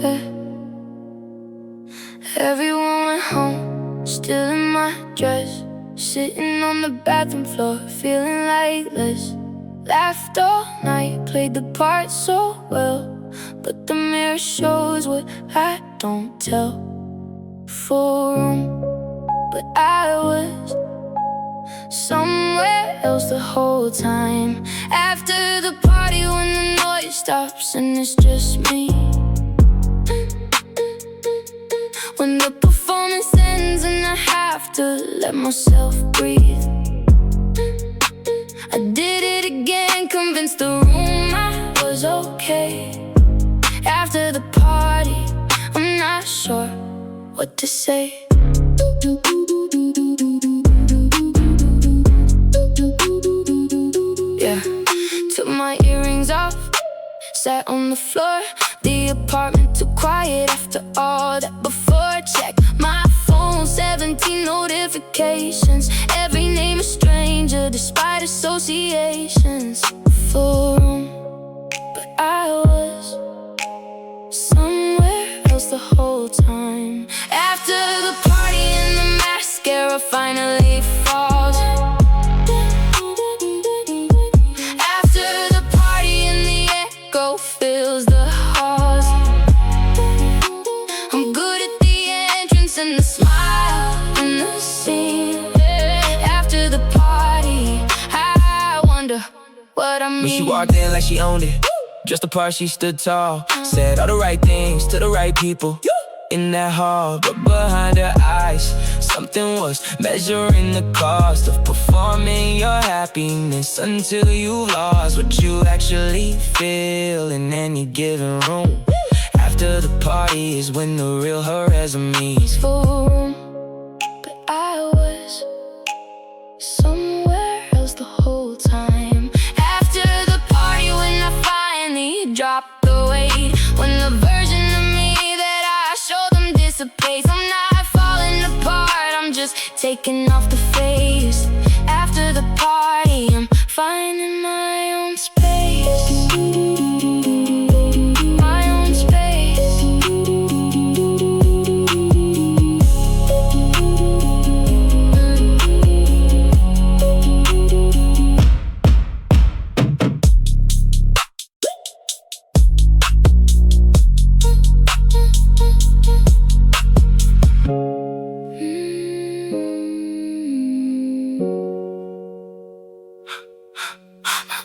Yeah. Everyone went home, still in my dress, sitting on the bathroom floor, feeling like this. Laughed all night, played the part so well, but the mirror shows what I don't tell. Full room, but I was somewhere else the whole time. After the party, when the noise stops and it's just me, when the performance ends and I have to let myself breathe, I did it again, convinced the room I was okay. After the party, I'm not sure what to say. Yeah, took my earrings off, sat on the floor. The apartment too quiet after all that before. Check my phone, 17 notifications. Every name a stranger despite associations. Full room, but I was somewhere else the whole time. After the party and the mascara finally falls, after the party and the echo fills the halls, I'm good at the entrance and the smile and the scene. After the party, I wonder what I mean. When she walked in like she owned it, just the part she stood tall, said all the right things to the right people in that hall. But behind her eyes, something was measuring the cost of performing your happiness until you've lost what you actually feel in any given room. After the party is when the real her resumes. Full room, but I was somewhere else the whole time. After the party, when I finally dropped the weight, when the version of me that I showed them dissipates, I'm not falling apart, I'm just taking off the face. After the party, I'm finding my own space. My own space.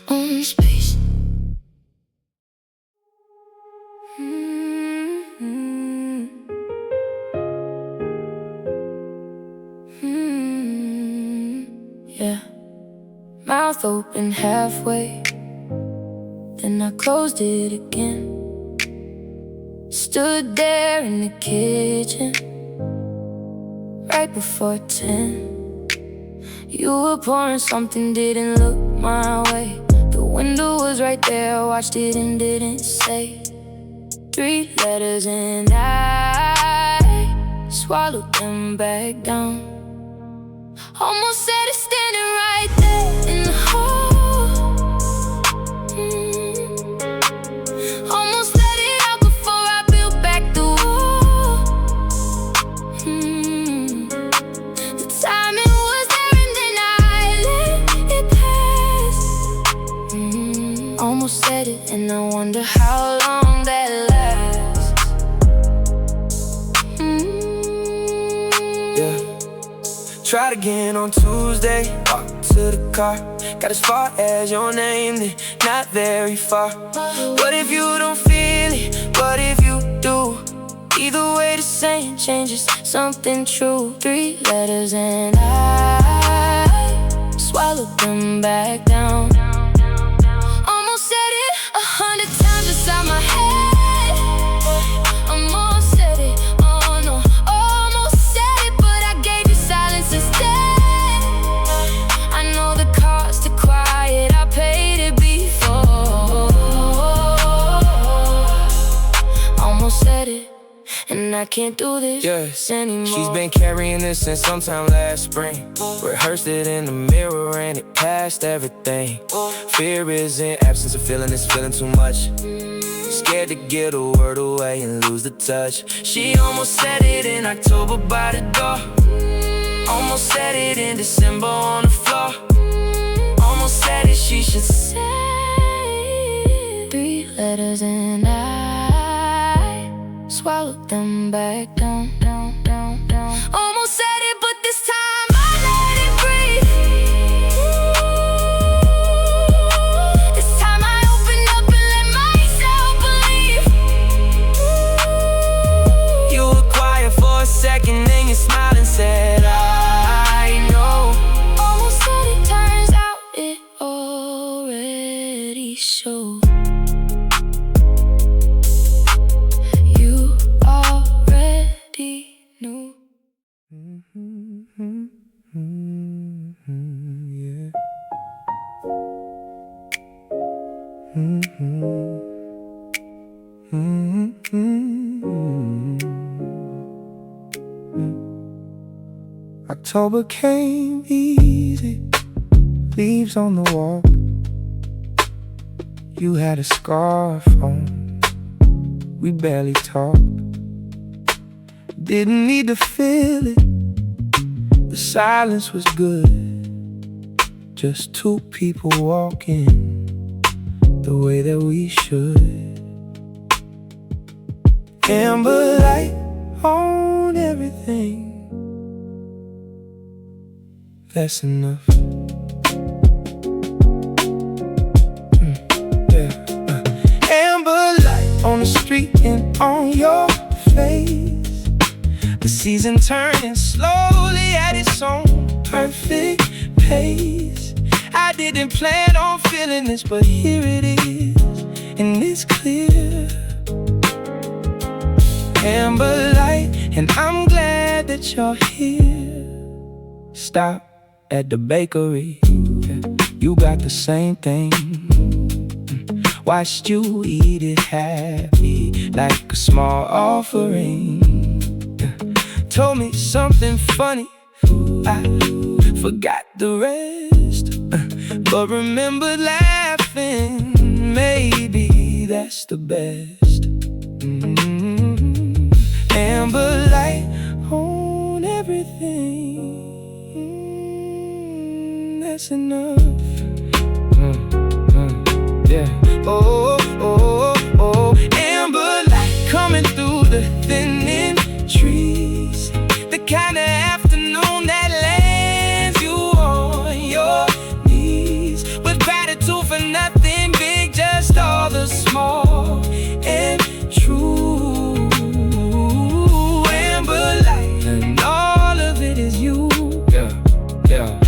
Own space. Yeah, mouth open halfway, then I closed it again. Stood there in the kitchen right before 10. You were pouring something, didn't look my way. The window was right there, watched it and didn't say. 3 letters and I swallowed them back down. Almost said it standing right there in the hall. Almost let it out before I built back the wall. The timing was there and then I let it pass. Almost said it and I wonder how long that lasts. Yeah. Tried again on Tuesday, walked to the car, got as far as your name, then not very far. What if you don't feel it? What if you do? Either way the same, changes something true. 3 letters and I swallowed them back down. Almost said it 100 times inside my head. Almost said it, oh no. Almost said it, but I gave you silence instead. I know the cost of quiet, I paid it before. Almost said it, and I can't do this anymore. She's been carrying this since sometime last spring. Rehearsed it in the mirror and it passed everything. Fear isn't absence of feeling, it's feeling too much. scared to give a word away and lose the touch. She almost said it in October by the door, almost said it in December on the floor, almost said it she should say 3 letters and I swallowed them back down, down, down, down. Almost said it, but this time I let it breathe. This time I opened up and let myself believe. You were quiet for a second, then you smiled and said, I know. Almost said it, turns out it already showed. You already knew. Yeah. October came easy, leaves on the wall. You had a scarf on, we barely talked. Didn't need to feel it, the silence was good. Just 2 people walking the way that we should. Amber light on everything, that's enough. Amber light on the street and on your face. The season turning slowly at its own perfect pace. I didn't plan on feeling this, but here it is, and it's clear. Amber light, and I'm glad that you're here. Stop at the bakery, you got the same thing. Watched you eat it happy, like a small offering. Told me something funny, I forgot the rest, but remembered laughing. Maybe that's the best. Amber light on everything, that's enough. Yeah. Oh, oh, oh, amber light coming through the thinning trees, the kind of afternoon that lands you on your knees, with gratitude for nothing big, just all the small and true. Amber light, and all of it is you. Yeah, yeah.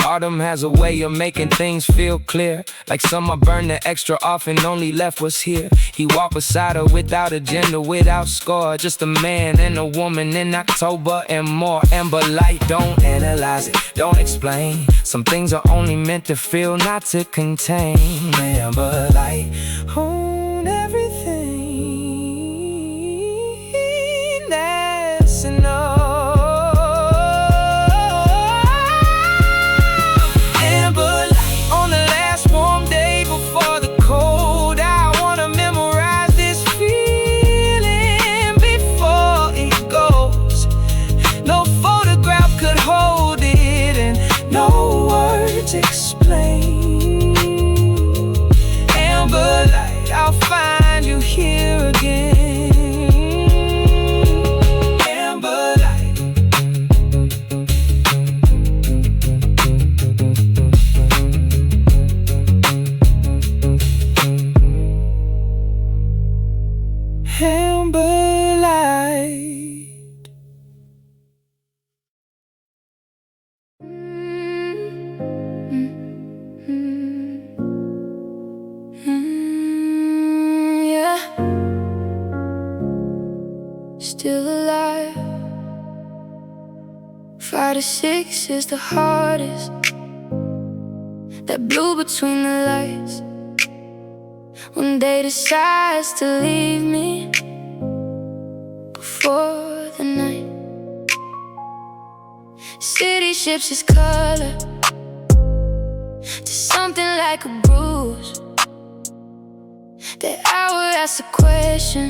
Autumn has a way of making things feel clear, like summer burned the extra off and only left was here. He walked beside her without agenda, without score, just a man and a woman in October and more. Amber light, don't analyze it, don't explain. Some things are only meant to feel, not to contain. Amber light on everything, that's enough. Explain. Amber light, I'll find you here again. Amber light. Amber light. Still alive. 5 to 6 is the hardest. That blue between the lights. One day decides to leave me before the night. City shifts its color to something like a bruise. The hour asks a question,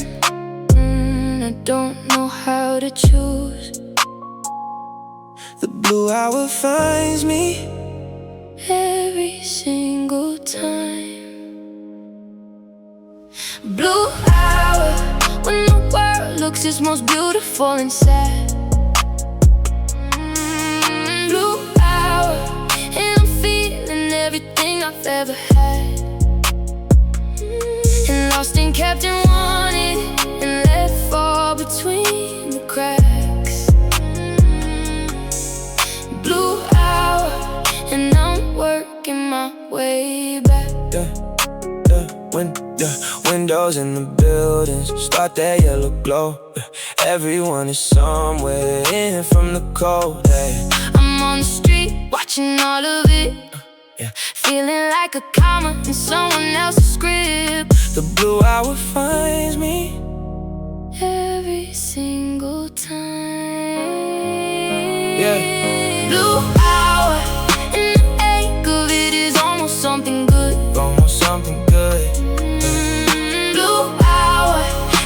I don't know how to choose. The blue hour finds me every single time. Blue hour, when the world looks its most beautiful and sad. Blue hour, and I'm feeling everything I've ever had. And lost and kept and wanted, and let fall between the cracks. Blue hour, and I'm working my way back. The windows in the buildings start that yellow glow. Everyone is somewhere in from the cold. I'm on the street, watching all of it. Feeling like a comma in someone else's script. The blue hour finds me every single time. Blue hour, and the ache of it is almost something good. Almost something good. Blue hour,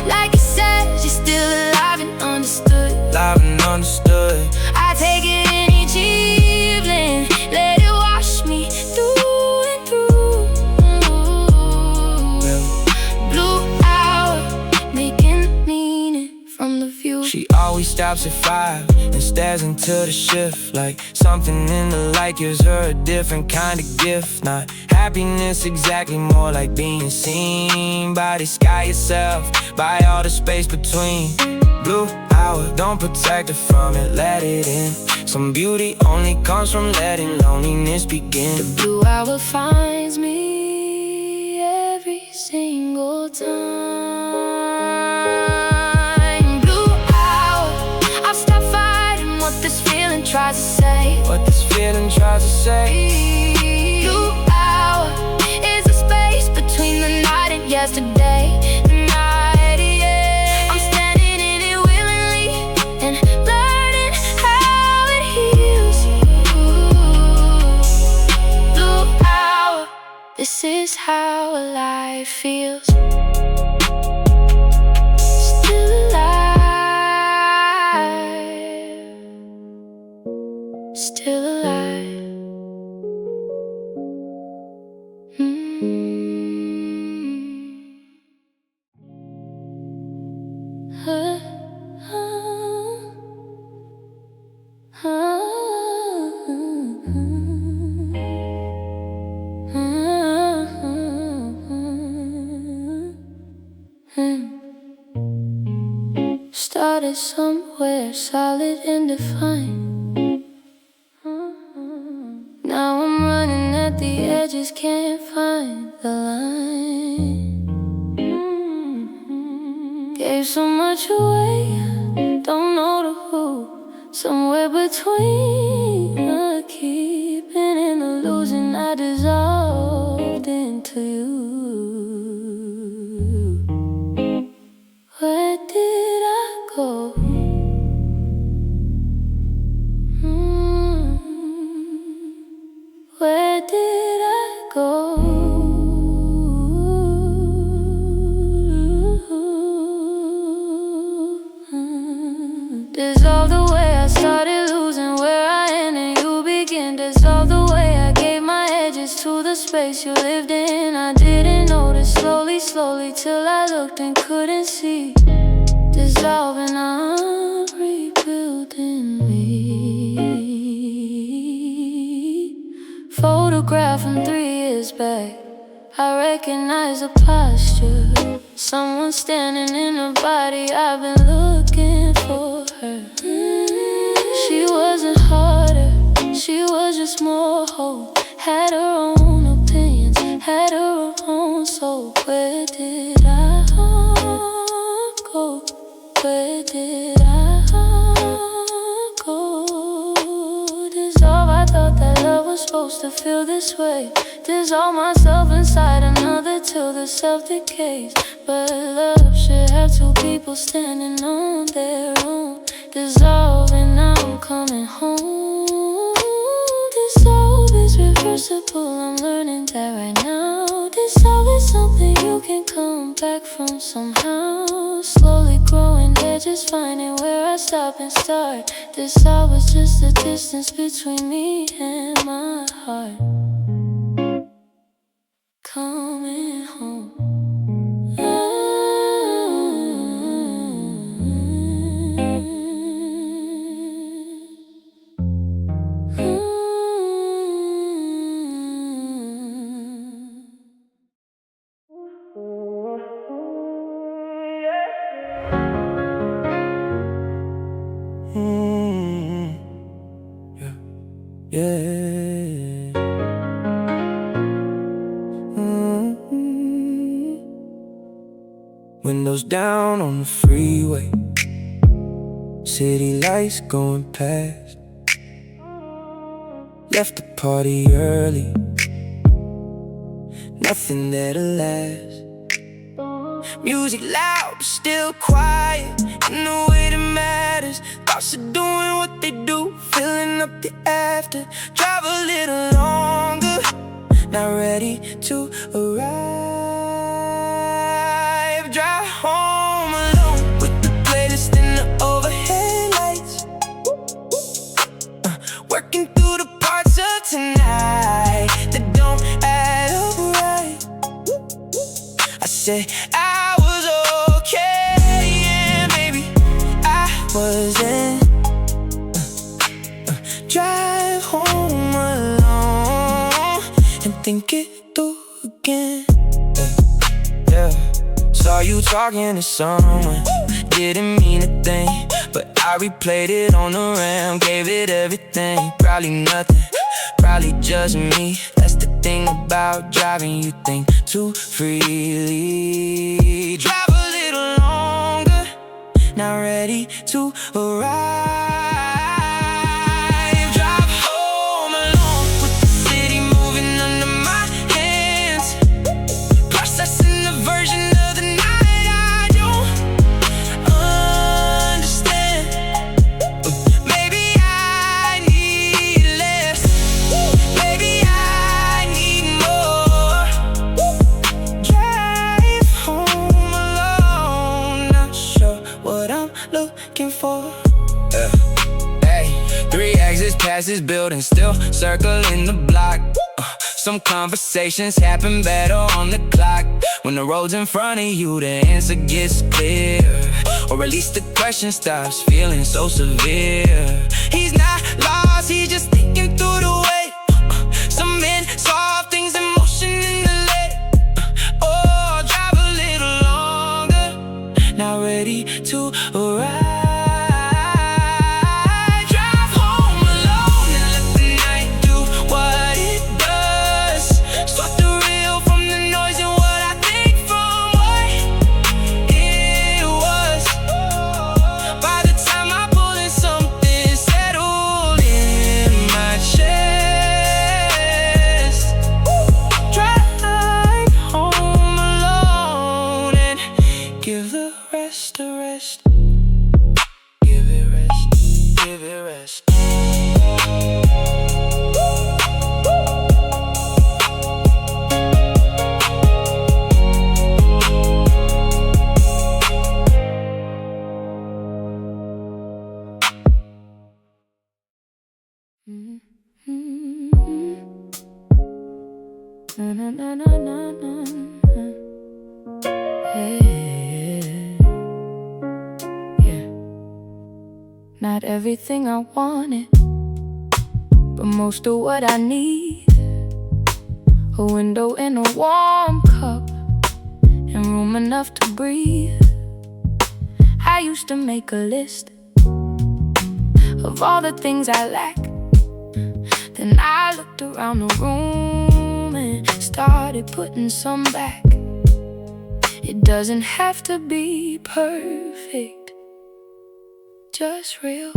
like it says, you're still alive and understood. Alive and understood. I take it in each evening, let it wash me through and through. Blue hour, making meaning from the view. She always stops at 5 and stares into the shift, like something in the light gives her a different kind of gift. Not happiness exactly, more like being seen by the sky itself, by all the space between. Blue hour, don't protect her from it, let it in. Some beauty only comes from letting loneliness begin. The blue hour finds me every single time. Blue hour, I've stopped fighting what this feeling tries to say. What this feeling tries to say. Blue hour is a space between the night and yesterday. The night, yeah. I'm standing in it willingly and learning how it heals. Blue hour, this is how life feels. Still alive, still alive. Started somewhere solid and defined. Now I'm running at the edges, can't find the line. Gave so much away, don't know to who. Somewhere between the keeping and the losing, I dissolved into you. Where did I go? Where did I go? Dissolve the way I started losing where I end and you begin. Dissolve the way I gave my edges to the space you lived in. I didn't notice, slowly, slowly, till I looked and couldn't see. Dissolving, I'm rebuilding me. Photograph from 3 years back, I recognize the posture. Someone standing in a body, I've been looking for her. She wasn't harder, she was just more whole. Had her own opinions, had her own soul. Where did I go? Where did I go? Dissolve, I thought that love was supposed to feel this way. Dissolve myself inside another till the self decays. But love should have 2 people standing on their own. Dissolving, now I'm coming home. Dissolve is reversible, I'm learning that right now. Dissolve is something you can come back from somehow. Slowly growing edges, finding where I stop and start. This I was just the distance between me and my heart. Coming home. Yeah. Windows down on the freeway, city lights going past. Left the party early, nothing there to last. Music loud but still quiet, in the way that matters. Thoughts are doing what they do, filling up the after. Drive a little longer, not ready to arrive. Drive home alone with the playlist in the overhead lights, working through the parts of tonight that don't add up right. I said I was okay, and maybe I wasn't. Drive home alone and think it through again. Yeah. Saw you talking to someone, didn't mean a thing, but I replayed it on the ram, gave it everything. Probably nothing, probably just me. That's the thing about driving, you think too freely. Drive a little longer, not ready to arrive. Drive home alone with the city moving under my hands, processing the version of the night I don't understand. Maybe I need less, maybe I need more. Drive home alone, not sure what I'm looking for. Hey, 3 exits past this building, still circling the block. Some conversations happen better on the clock. When the road's in front of you, the answer gets clear, or at least the question stops feeling so severe. He's not lost, he's just thinking through the way some men solve things in motion in the late. Oh, drive a little longer, not ready to arrive. Drive home alone and let the night do what it does. Sort the real from the noise and what I think from what it was. By the time I pull in, something settled in my chest. Drive home alone and give the rest a rest. Give it rest, give it rest. Na na na na na na. Hey, yeah. Not everything I wanted, but most of what I need. A window and a warm cup, and room enough to breathe. I used to make a list of all the things I lack. Then I looked around the room and started putting some back. It doesn't have to be perfect, just real.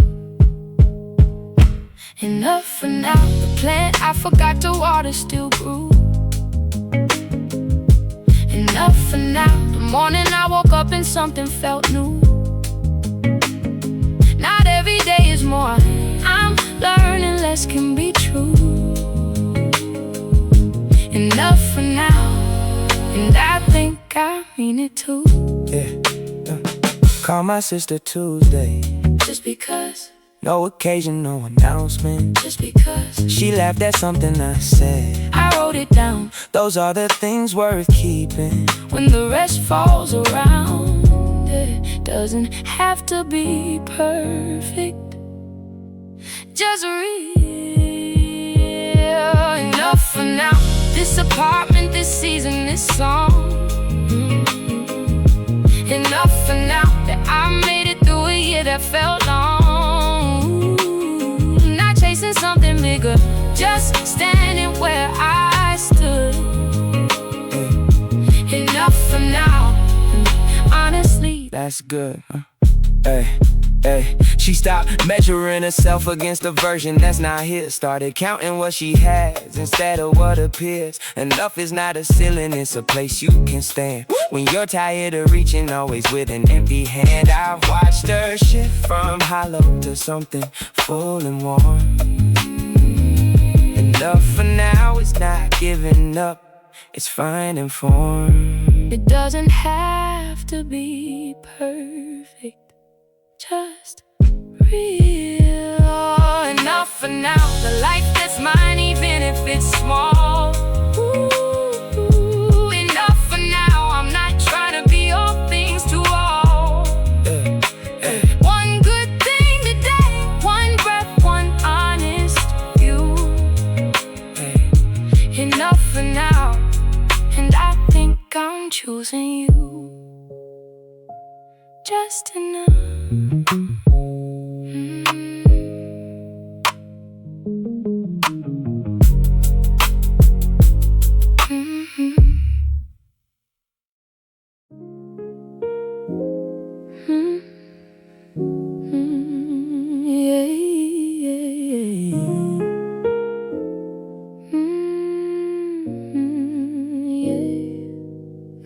Enough for now. The plant I forgot to water still grew. Enough for now. The morning I woke up and something felt new. Not every day is more. I'm learning less can be true. Enough for now. And like I mean it too. Yeah, call my sister Tuesday. Just because. No occasion, no announcement. Just because. She laughed at something I said. I wrote it down. Those are the things worth keeping. When the rest falls around, it doesn't have to be perfect. Just real. Enough for now. This apartment, this season, this song. Enough for now that I made it through a year that felt long. Not chasing something bigger, just standing where I stood. Enough for now, honestly. That's good, huh? Hey, hey. She stopped measuring herself against a version that's not his. Started counting what she has instead of what appears. Enough is not a ceiling, it's a place you can stand. When you're tired of reaching, always with an empty hand. I've watched her shift from hollow to something full and warm. Enough for now is not giving up, it's finding form. It doesn't have to be perfect, just real. Enough for now, the life that's mine, even if it's small. Ooh, enough for now, I'm not trying to be all things to all. One good thing today, one breath, one honest view. Enough for now, and I think I'm choosing you. Just enough.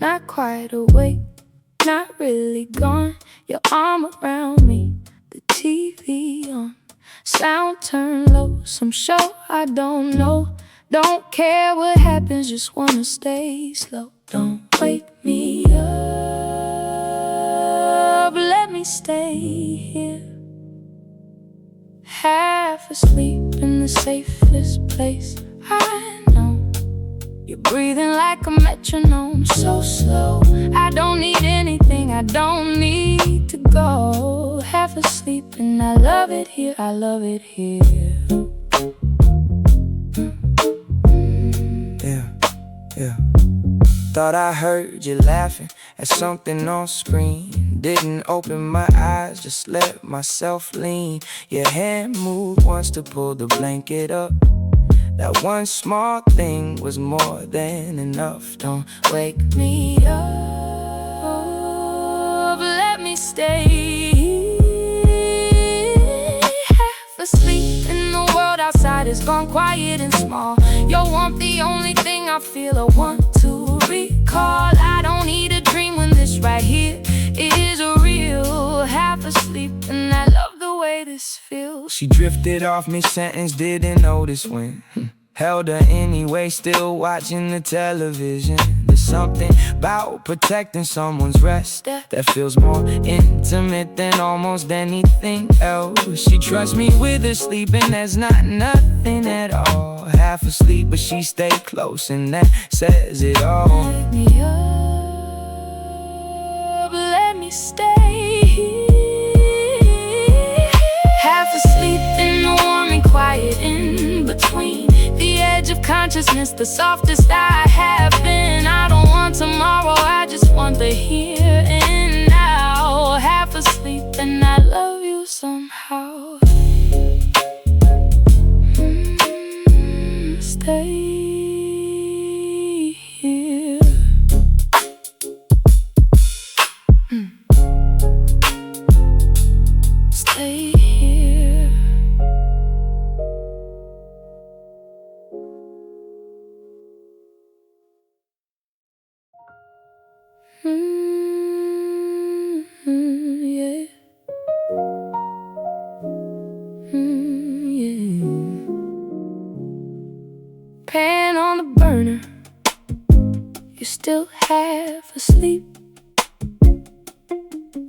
Not quite awake, not really gone. Your arm around me, the TV on, sound turned low. Some show I don't know. Don't care what happens, just wanna stay slow. Don't wake me up, let me stay here, half asleep in the safest place I know. You're breathing like a metronome, so slow. I don't need anything, I don't need to go. Half asleep and I love it here, I love it here. Yeah. Thought I heard you laughing at something on screen. Didn't open my eyes, just let myself lean. Your hand moved once to pull the blanket up. That one small thing was more than enough. Don't Wake me up, let me stay, half asleep and the world outside is gone quiet and small. Your warmth the only thing I feel I want to recall. I don't need a dream when this right here is real. Half asleep and I love the way this feels. She drifted off mid-sentence, didn't notice when held her anyway, still watching the television. There's something about protecting someone's rest that feels more intimate than almost anything else. She trusts me with her sleep and there's not nothing at all. Half asleep but she stayed close and that says it all. Wake me up, let me stay here, half asleep in the warm and quiet in between. The edge of consciousness, the softest I have been. I don't want tomorrow, I just want the here and now. Half asleep and I love you somehow. Stay here. Stay here. still half asleep.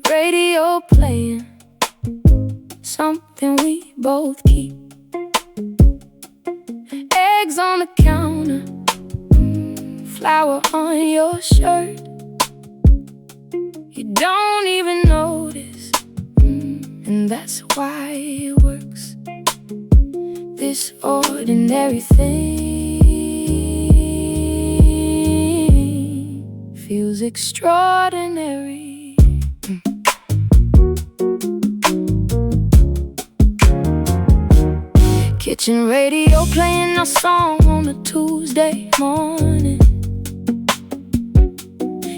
Radio playing something we both keep. Eggs on the counter, flour on your shirt. You don't even notice, and that's why it works. This ordinary thing feels extraordinary. Kitchen radio playing our song on a Tuesday morning.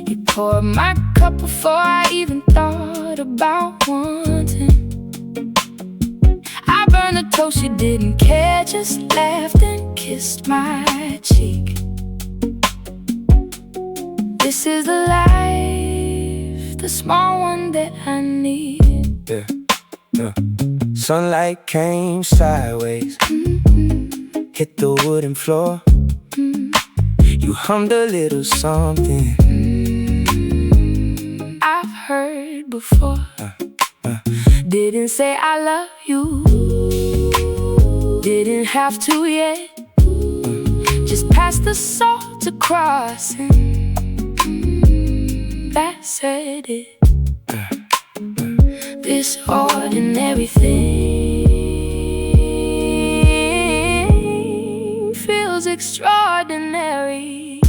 You poured my cup before I even thought about wanting. I burned the toast, you didn't care, just laughed and kissed my cheek. This is the life, the small one that I need. Yeah. Sunlight came sideways, hit the wooden floor. You hummed a little something I've heard before. Didn't say I love you, didn't have to yet. Just pass the salt across and that said it. This ordinary thing feels extraordinary.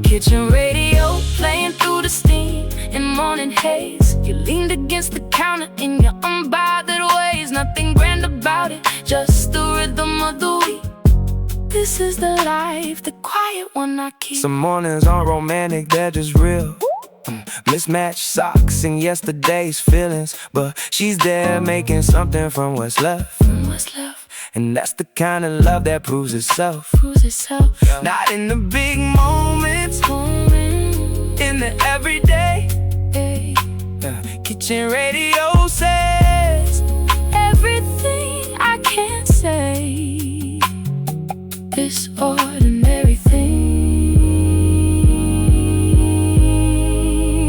Kitchen radio playing through the steam in morning haze. You leaned against the counter in your unbothered ways. Nothing grand about it, just the rhythm of the week. This is the life, the quiet one I keep. Some mornings aren't romantic, they're just real. Mismatched socks and yesterday's feelings, but she's there making something from what's left. And that's the kind of love that proves itself. Not in the big moments, in the everyday. Kitchen radio says everything I can't say. This ordinary thing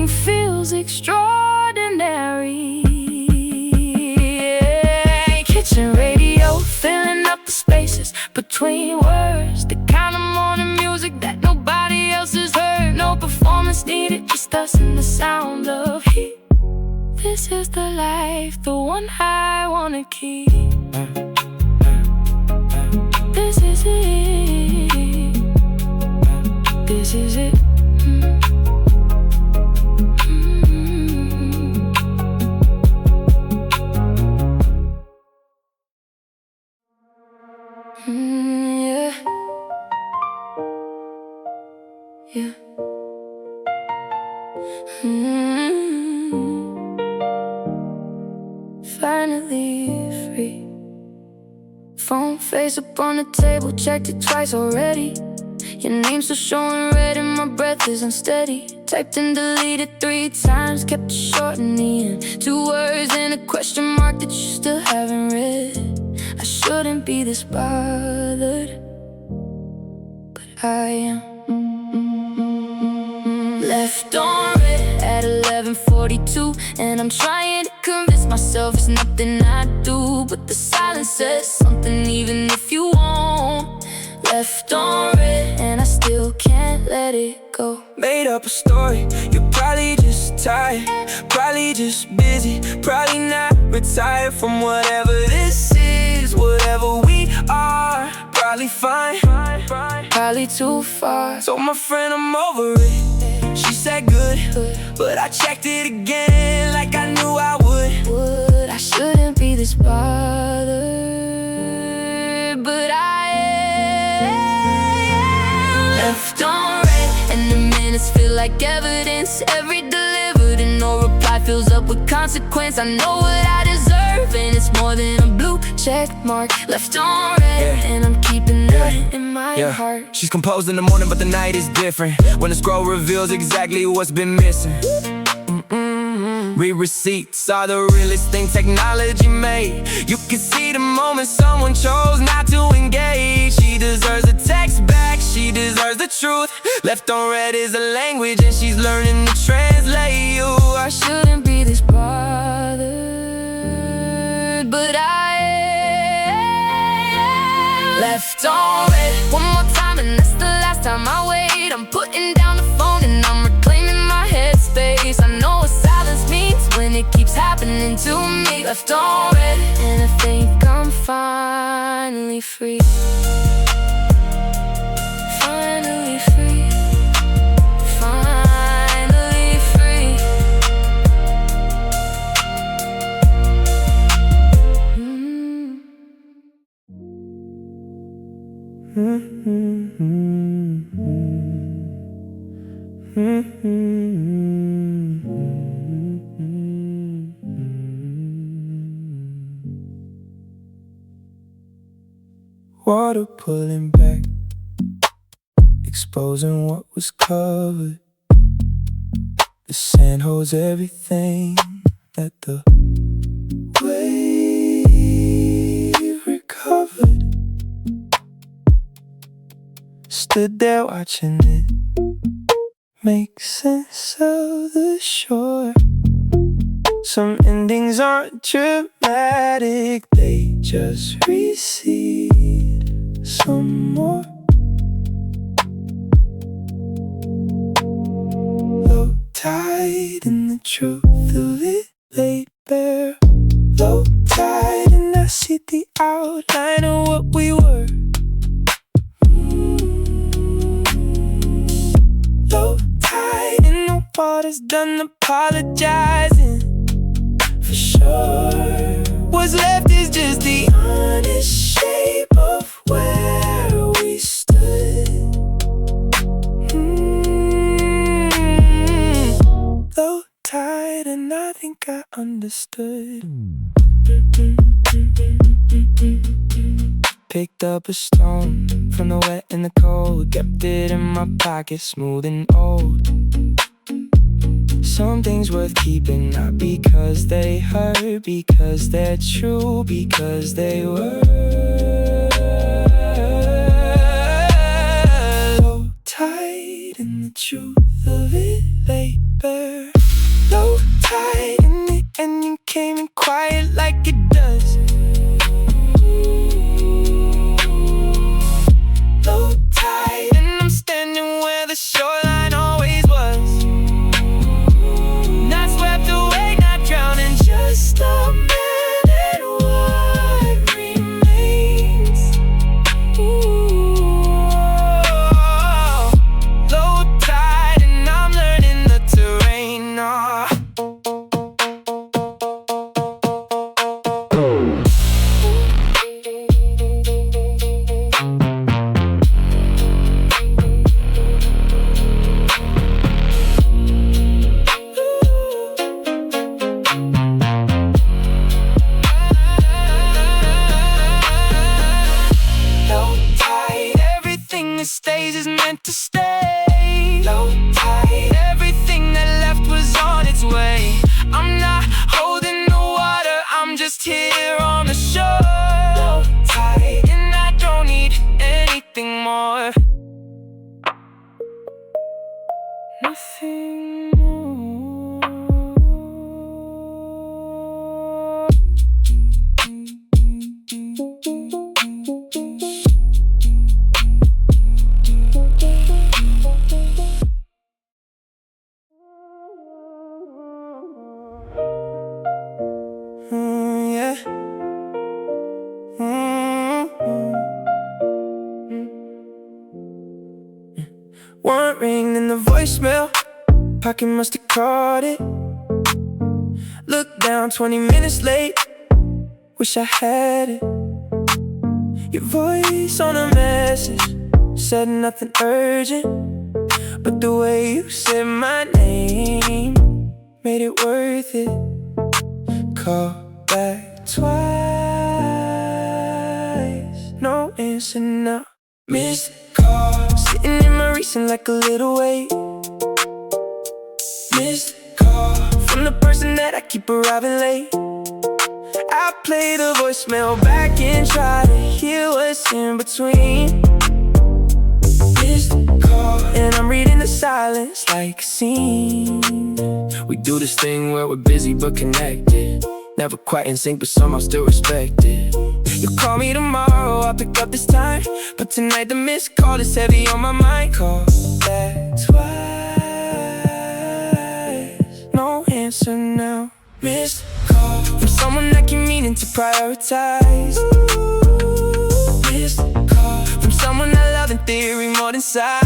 feels extraordinary. Kitchen radio filling up the spaces between words, the kind of morning music that nobody else has heard. No performance needed, just us and the sound of heat. This is the life, the one I wanna keep. This is it. This is it. Yeah. Finally free. Phone face up on the table, checked it twice already. Your name's still showing red and my breath is unsteady. Typed and deleted 3 times, kept it short in the end. 2 words and a question mark that you still haven't read. I shouldn't be this bothered, but I am. Left on red at 11:42, and I'm trying to convince myself it's nothing I do, but the silence says something even if you won't. Left on red and I still can't let it go. Made up a story, you're probably just tired, probably just busy, probably not retired from whatever this is. Whatever we are, probably fine, Probably too far. told my friend I'm over it. She said good, but I checked it again like I knew I would. I shouldn't be this bothered, but I am. Left on red and the minutes feel like evidence. Every delivered and no reply fills up with consequence. I know what I deserve and it's more than a blue check mark. Left on red and I'm keeping that in my heart. She's composed in the morning but the night is different, when the scroll reveals exactly what's been missing. Read receipts are the realest thing technology made. You can see the moment someone chose not to engage. She deserves a text back, she she deserves the truth. Left on red is a language and she's learning to translate you. I shouldn't be this bothered, but I am. Left on red one more time and that's the last time I wait. I'm putting down the phone and I'm reclaiming my headspace. I know what silence means when it keeps happening to me. Left on red and I think I'm finally free. Finally free. Finally free. Water pulling back, exposing what was covered. The sand holds everything that the wave recovered. Stood there watching it make sense of the shore. Some endings aren't dramatic, they just recede some more. Low tide and the truth of it laid bare. Low tide and I see the outline of what we were. Low tide and the water's done apologizing. For sure, what's left is just the honest shape of where we stood. Low tide and I think I understood. Picked up a stone from the wet and the cold, kept it in my pocket, smooth and old. Some things worth keeping, not because they hurt, because they're true, because they were. Low tide and the truth of it lay bare. Low tide and the ending came in quiet like it does. Low tide and I'm standing where the shoreline always was. Not swept away, not drowning, just a man and what remains. Low tide and I'm learning the terrain. Stays is meant to stay. Low tide, everything that left was on its way. I'm not holding the water, I'm just here on the shore. Low tide, and I don't need anything more. Nothing more. One ring in the voicemail, pocket must have caught it. Look down, 20 minutes late, wish I had it. Your voice on a message said nothing urgent, but the way you said my name made it worth it. Call back twice, no answer now. Missed call, sitting in my recent like a little weight. Missed call from the person that I keep arriving late. I play the voicemail back and try to hear what's in between. Missed call, and I'm reading the silence like a scene. We do this thing where we're busy but connected, never quite in sync but somehow still respected. You call me tomorrow, I'll pick up this time, but tonight the missed call is heavy on my mind. Call back twice, no answer now. Missed call from someone I keep meaning to prioritize. Missed call from someone I love in theory more than size.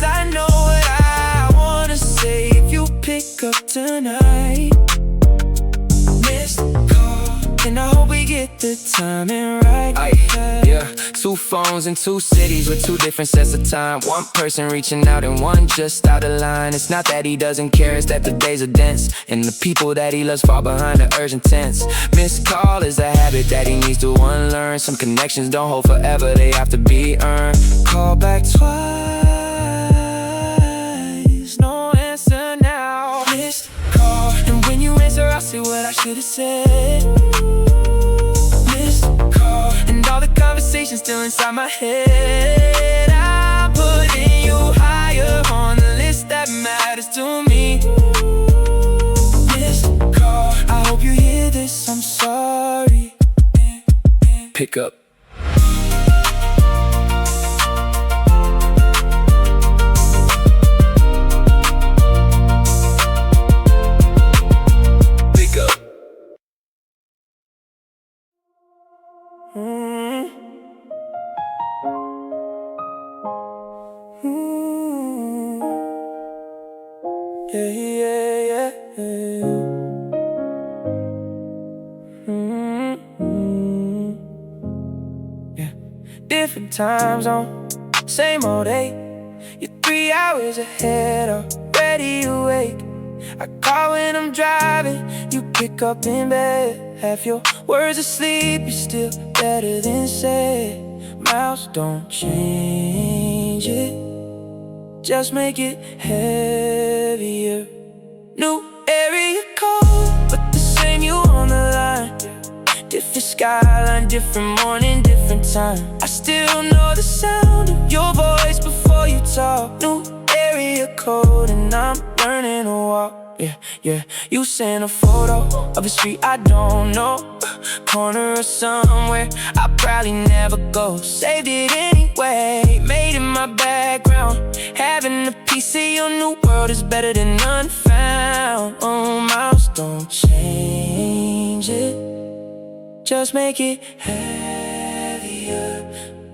I know what I wanna say if you pick up tonight. Missed call, and I hope we get the timing right. Yeah, 2 phones in 2 cities with 2 different sets of time. One person reaching out and one just out of line. It's not that he doesn't care, it's that the days are dense, and the people that he loves fall behind the urgent tense. Missed call is a habit that he needs to unlearn. Some connections don't hold forever, they have to be earned. Call back twice, no answer now. Missed call, and when you answer I'll say what I should have said. Missed call, and all the conversations still inside my head. I'm putting you higher on the list that matters to me. Missed call, I hope you hear this, I'm sorry. Pick up. Different time zone, same old day. You're 3 hours ahead, already awake. I call when I'm driving, you pick up in bed. Half your words asleep, you're still better than said. Miles don't change it, just make it heavier. New area code, but the same you on the line. Different skyline, different morning, different time. I still know the sound of your voice before you talk. New area code and I'm learning to walk. Yeah, you sent a photo of a street I don't know, corner of somewhere I probably never go. Saved it anyway, made it my background. Having a piece of your new world is better than unfound. Oh, miles don't change it, just make it heavier.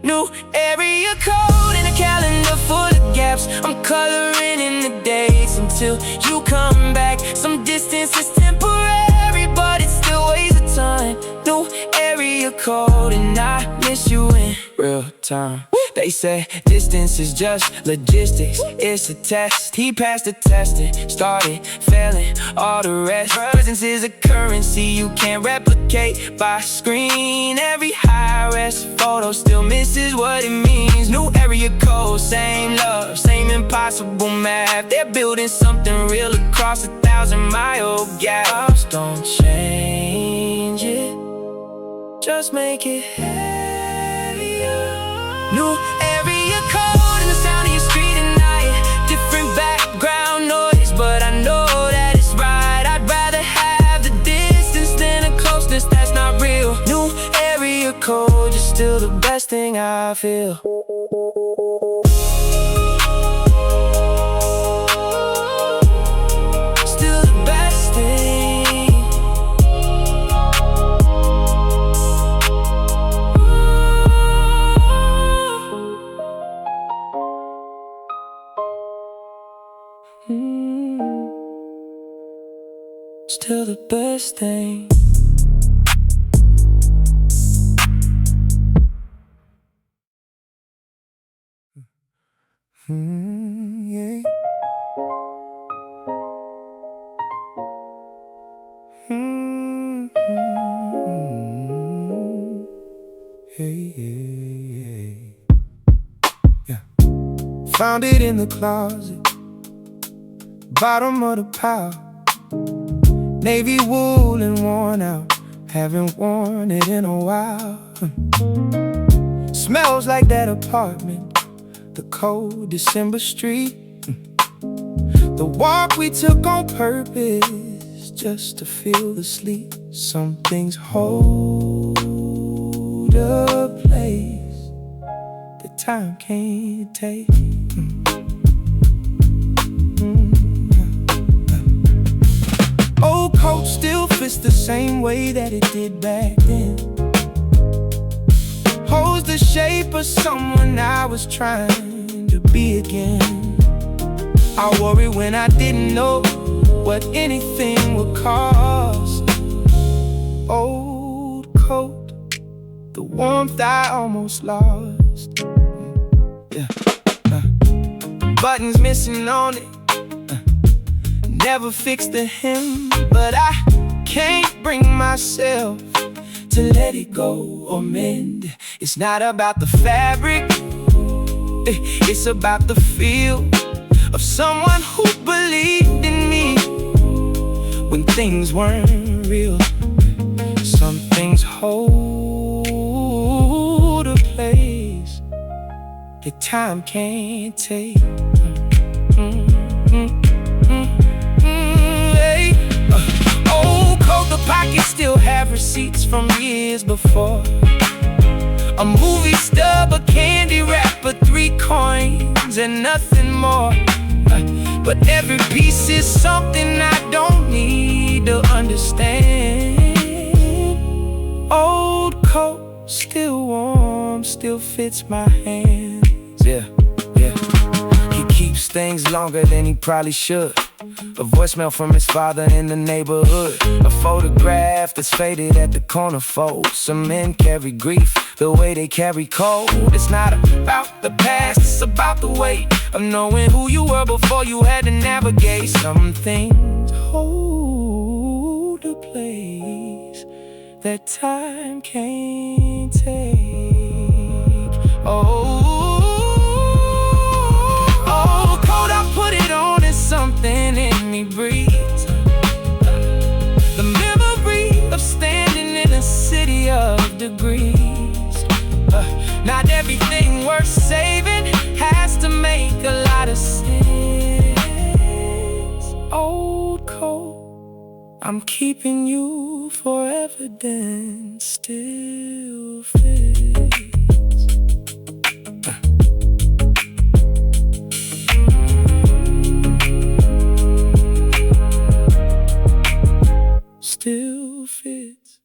New area code and a calendar full of gaps. I'm coloring in the days until you come back. Some distance is temporary, but it still weighs a ton. New area code and I miss you in real time. They say distance is just logistics, it's a test. He passed the test and started failing all the rest. Presence is a currency you can't replicate by screen. Every high-res photo still misses what it means. New area code, same love, same impossible math. They're building something real across 1,000-mile gaps. Don't change it, just make it heavier. New area code and the sound of your street at night. Different background noise, but I know that it's right. I'd rather have the distance than a closeness that's not real. New area code is still the best thing I feel. Still the best thing. Still the best thing. Yeah. Yeah. Found it in the closet, bottom of the pile. Navy wool and worn out, haven't worn it in a while. Smells like that apartment, the cold December street. The walk we took on purpose just to feel the sleep. Some things hold a place that time can't take. Old coat still fits the same way that it did back then. Holds the shape of someone I was trying to be again. I worried when I didn't know what anything would cost. Old coat, the warmth I almost lost. Yeah. Buttons missing on it. Never fixed the hem, but I can't bring myself to let it go or mend. It's not about the fabric, it's about the feel of someone who believed in me when things weren't real. Some things hold a place that time can't take. Old coat, the pockets still have receipts from years before. A movie stub, a candy wrapper, 3 coins and nothing more. But every piece is something I don't need to understand. Old coat, still warm, still fits my hands. Yeah. He keeps things longer than he probably should. A voicemail from his father in the neighborhood. A photograph that's faded at the corner fold. Some men carry grief the way they carry cold. It's not about the past, it's about the weight of knowing who you were before you had to navigate. Some things hold a place that time can't take. Old coat, I put it on and something in me breathes. The memory of standing in a city of degrees. Not everything worth saving has to make a lot of sense. Old coat, I'm keeping you for evidence, still fits. Still fits.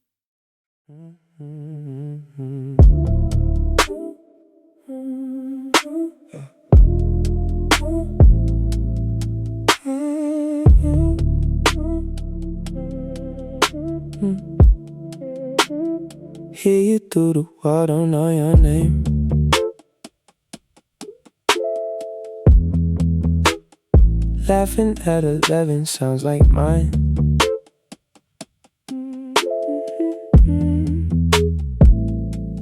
Hear you through the wall, don't know your name. Laughing at 11 sounds like mine.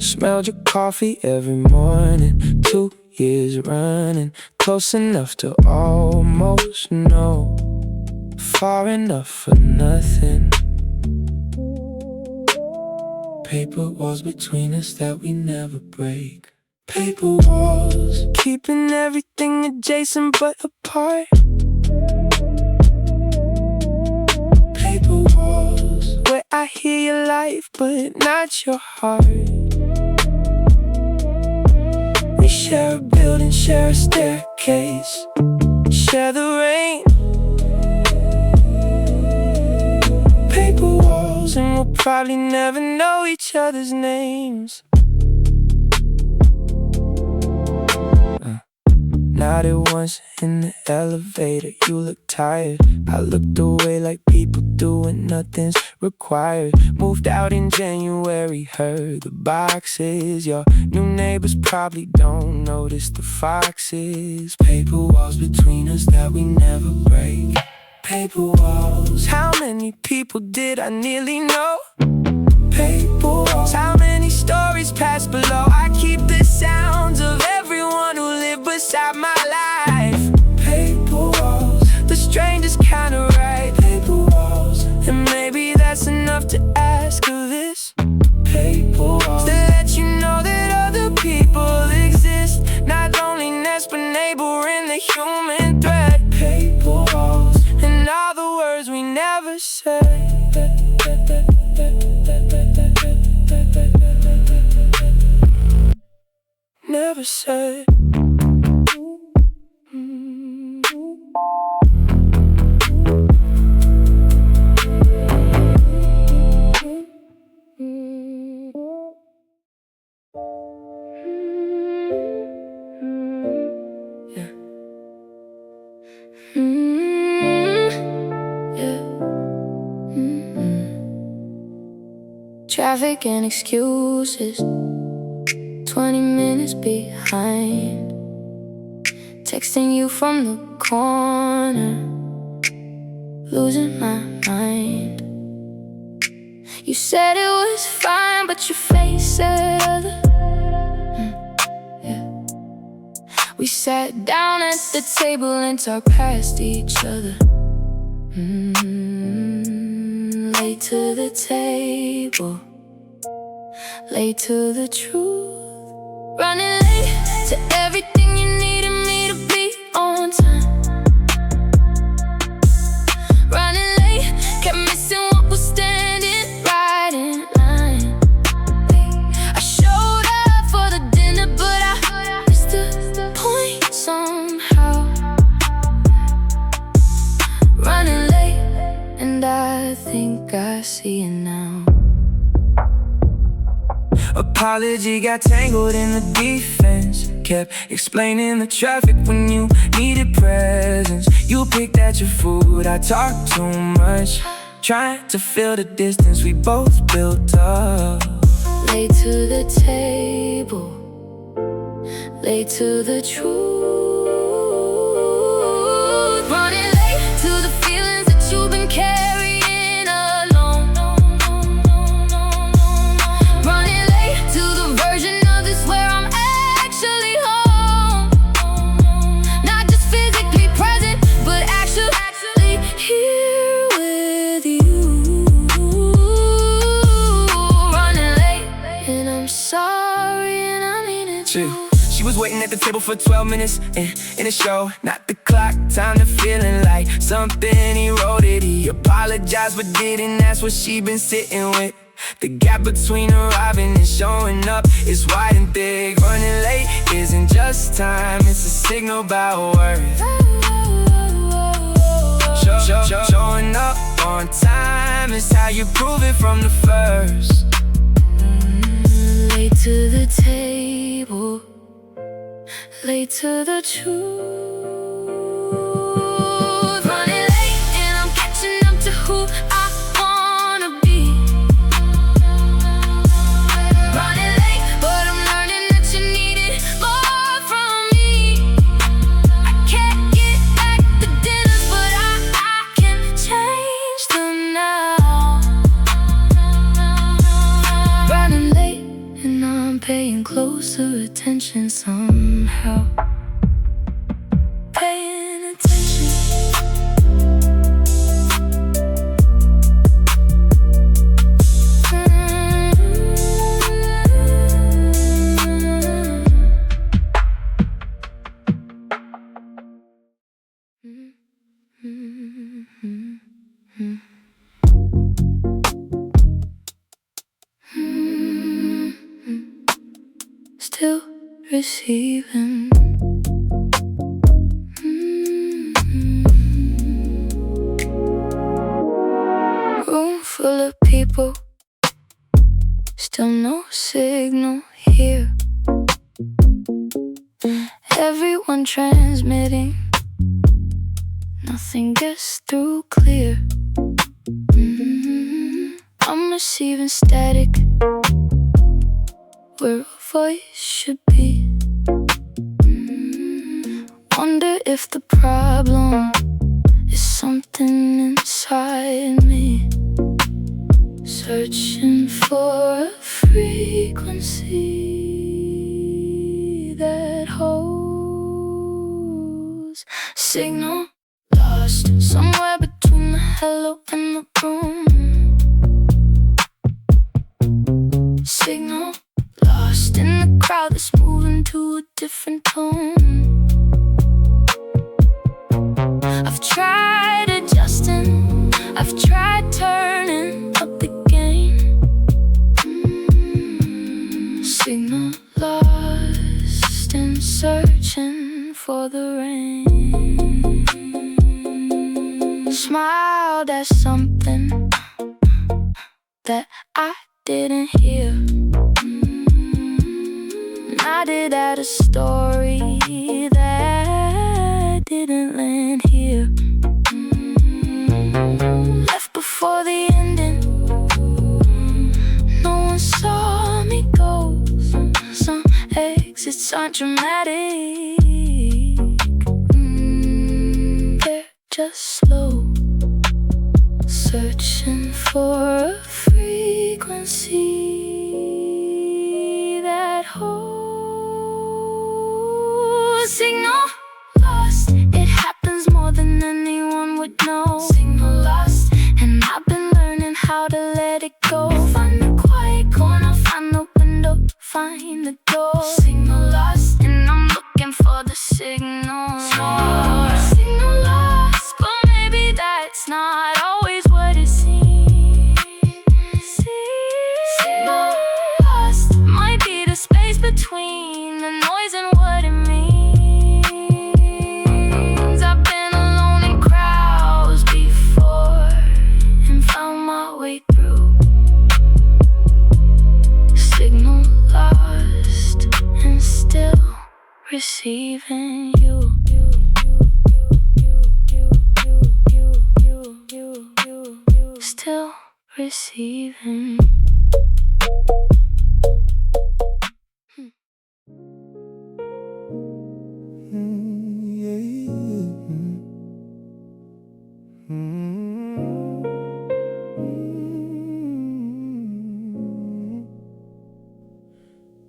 Smelled your coffee every morning, 2 years running. Close enough to almost know, far enough for nothing. Paper walls between us that we never break. Paper walls, keeping everything adjacent but apart. Paper walls, where I hear your life but not your heart. We share a building, share a staircase, share the rain. Paper walls, and we'll probably never know each other's names. Nodded once in the elevator, you looked tired. I looked away like people do when nothing's required. Moved out in January, heard the boxes. Your new neighbors probably don't notice the foxes. Paper walls between us that we never break. Paper walls, how many people did I nearly know? Paper walls, how many stories pass below? I keep the sounds of everyone who lived beside my life. Paper walls, the strangest kind of right. Paper walls, and maybe that's enough to ask of this. Paper walls, to let you know that other people exist. Not loneliness, but human thread. Paper walls and all the words we never said. Never said. Traffic and excuses, 20 minutes behind. Texting you from the corner, losing my mind. You said it was fine, but your face said other. Yeah. We sat down at the table and talked past each other. Late to the table, late to the truth. Running late to everything you needed me to be on time. Running late, kept missing what was standing right in line. I showed up for the dinner, but I missed the point somehow. Running late, and I think I see it now. Apology got tangled in the defense. Kept explaining the traffic when you needed presence. You picked at your food, I talked too much, trying to fill the distance we both built up. Late to the table, late to the truth. Running late to the feelings that you've been carrying alone. Running late to the version of this where I'm actually home. Not just physically present, but actually here with you. Running late, and I'm sorry, and I mean it too. She was waiting at the table for 12 minutes in a show. Not the clock, time to feeling like something eroded. He apologized but didn't ask what she been sitting with. The gap between arriving and showing up is wide and thick. Running late isn't just time, it's a signal about worth. Showing up on time is how you prove it from the first. Late to the table, late to the truth. Running late and I'm catching up to who I wanna be. Running late, but I'm learning that you needed more from me. I can't get back the dinners, but I can change them now. Running late and I'm paying closer attention somehow. Paying attention. Still receiving. Room full of people, still no signal here. Everyone transmitting, nothing gets through clear. I'm receiving static where a voice should be. Wonder if the problem is something inside me, searching for a frequency that holds signal lost somewhere between the hello and the boom. Signal lost in the crowd that's moving to a different tone. rain. Smiled at something that I didn't hear. Nodded at a story that didn't land here. Left before the ending. No one saw me go. Some exits aren't dramatic. They're just slow, searching for a frequency that holds. Signal lost, it happens more than anyone would know. Signal lost, and I've been learning how to let it go. Find the quiet corner, find the window, find the door. Signal lost, and I'm looking for the signal. Signal lost, but maybe that's not always what it seems. Signal lost might be the space between the noise and what it means. I've been alone in crowds before and found my way through. Signal lost and still receiving you. Still receiving.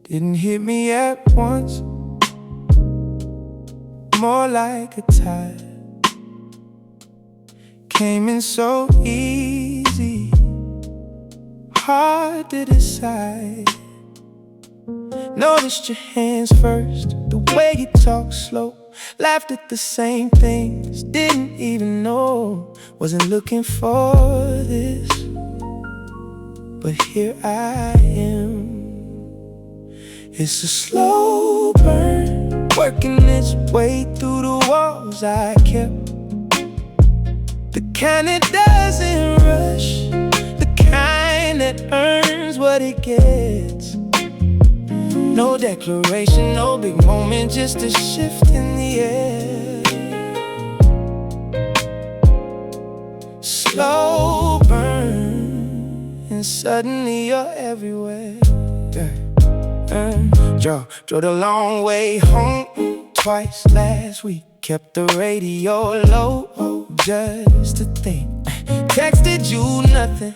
Didn't hit me at once, more like a tide. Came in so easy, hard to decide. Noticed your hands first, the way you talk slow. Laughed at the same things, didn't even know. Wasn't looking for this, but here I am. It's a slow burn, working its way through the walls I kept. The kind that doesn't rush, the kind that earns what it gets. No declaration, no big moment, just a shift in the air. Slow burn, and suddenly you're everywhere. Drove the long way home twice last week. Kept the radio low, just to think. Texted you nothing,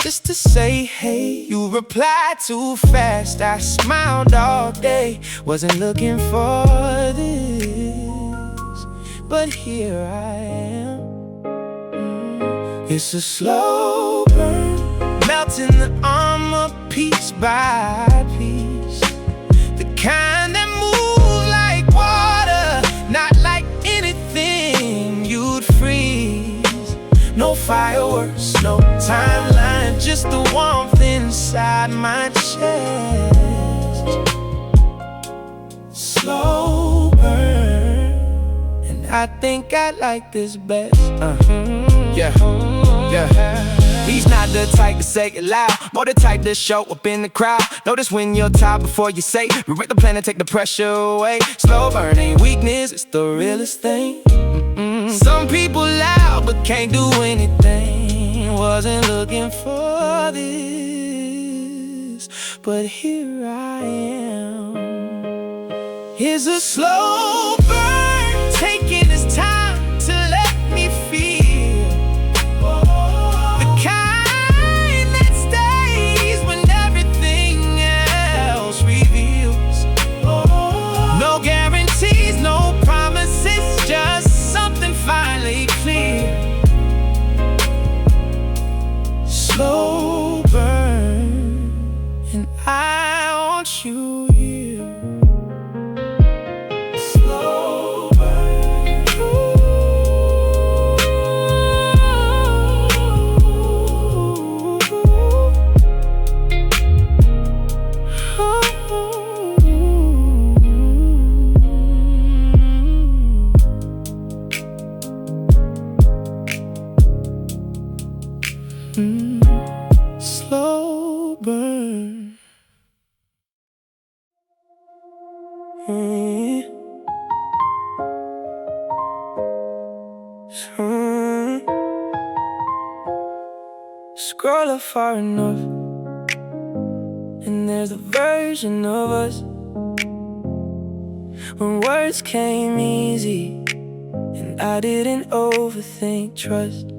just to say hey. You replied too fast, I smiled all day. Wasn't looking for this, but here I am. It's a slow burn, melting the armor piece by piece. The kind that moves like water, not like anything you'd freeze. No fireworks, no timeline, just the warmth inside my chest. Slow burn, and I think I like this best. Yeah. He's not the type to say it loud, more the type to show up in the crowd. Notice when you're tired before you say, rewrite the plan and take the pressure away. Slow burn ain't weakness, it's the realest thing. Some people loud but can't do anything. Wasn't looking for this, but here I am. Here's a slow burn, taking his time to let me feel. Slow burn, and I want you here. Slow Slow burn. Mm. Scroll up far enough, and there's a version of us when words came easy and I didn't overthink trust.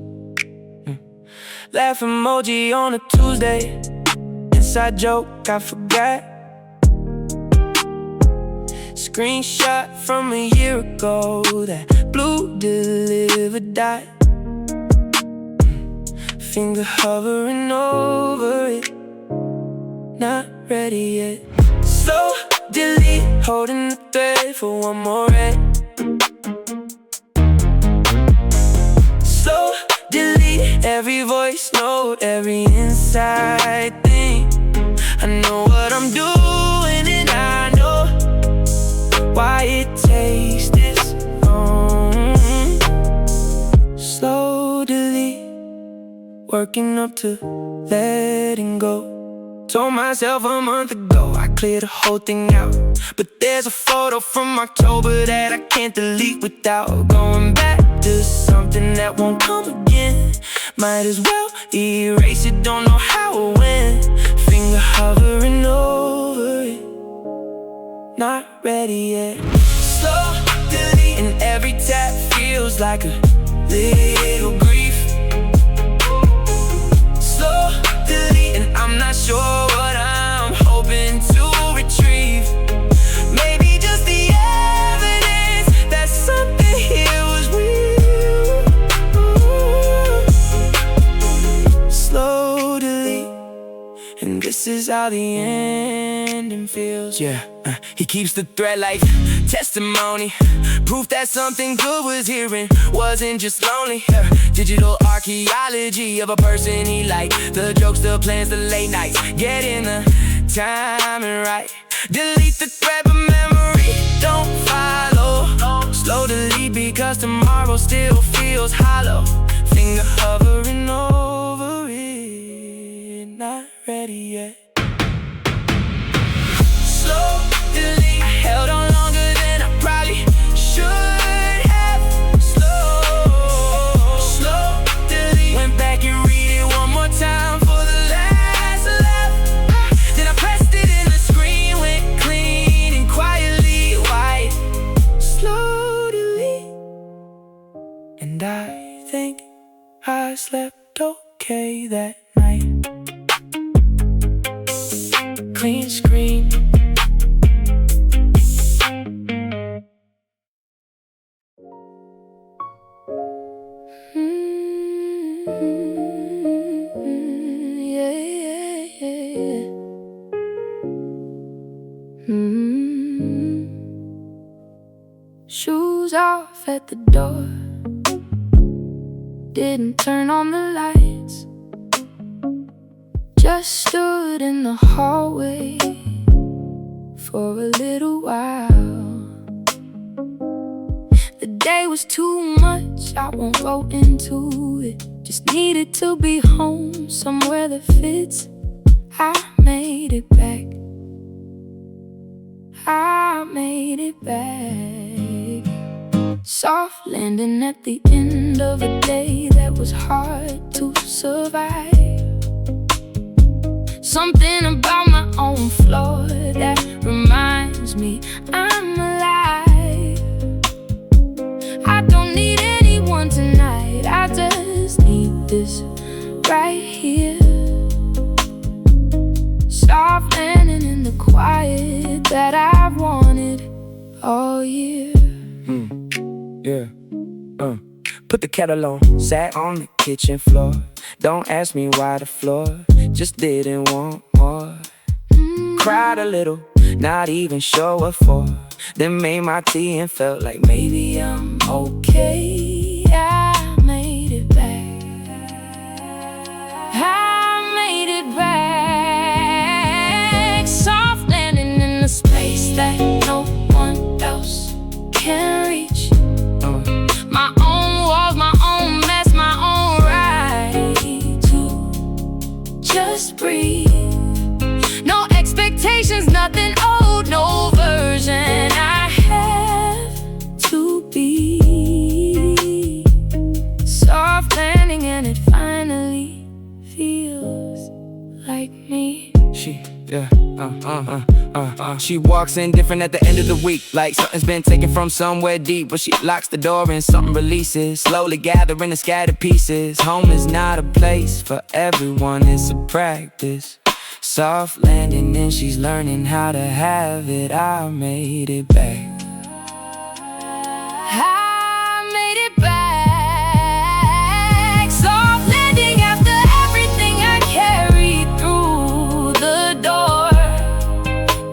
Laugh emoji on a Tuesday, inside joke I forgot. Screenshot from a year ago, that blue delivered dot. Finger hovering over it, not ready yet. So delete, holding the thread for one more red. So delete every voice note, every inside thing. I know what I'm doing and I know why it takes this long. Slow delete, working up to letting go. Told myself a month ago I cleared the whole thing out, but there's a photo from October that I can't delete without going back to something that won't come again. Might as well erase it, don't know how or when. Finger hovering over it, not ready yet. Slow delete, and every tap feels like a little grief. Slow delete, and I'm not sure what I'm hoping to retrieve. Maybe just the evidence that something here was real. Slow delete, and this is how the ending feels. Yeah, he keeps the thread like testimony, proof that something good was here and wasn't just lonely. Digital archaeology of a person he liked, the jokes, the plans, the late nights, getting the timing right. Delete the thread but memory don't follow. Slow delete because tomorrow still feels hollow. Finger hovering over it, not ready yet. Slow delete, I held on longer than I probably should have. Slow delete, went back and read it one more time for the last laugh. Then I pressed it and the screen went clean and quietly white. Slow delete, and I think I slept okay that night. Clean screen. Shoes off at the door, didn't turn on the lights, just stood in the hallway for a little while. The day was too much, I won't go into it. Just needed to be home, somewhere that fits. I made it back, I made it back. Soft landing at the end of a day that was hard to survive. Something about my own floor that reminds me I'm alive. I don't need anyone tonight, I just need this right here. Soft landing in the quiet that I've wanted all year. Yeah, put the kettle on, sat on the kitchen floor. Don't ask me why the floor just didn't want more. Cried a little, not even sure what for. Then made my tea and felt like maybe I'm okay. I made it back, I made it back. Soft landing in a space that no one else can reach. My own walls, my own mess, my own right to She walks in different at the end of the week, like something's been taken from somewhere deep. But she locks the door and something releases, slowly gathering the scattered pieces. Home is not a place for everyone, it's a practice. Soft landing and she's learning how to have it. I made it back. I made it back. Soft landing after everything I carried through the door.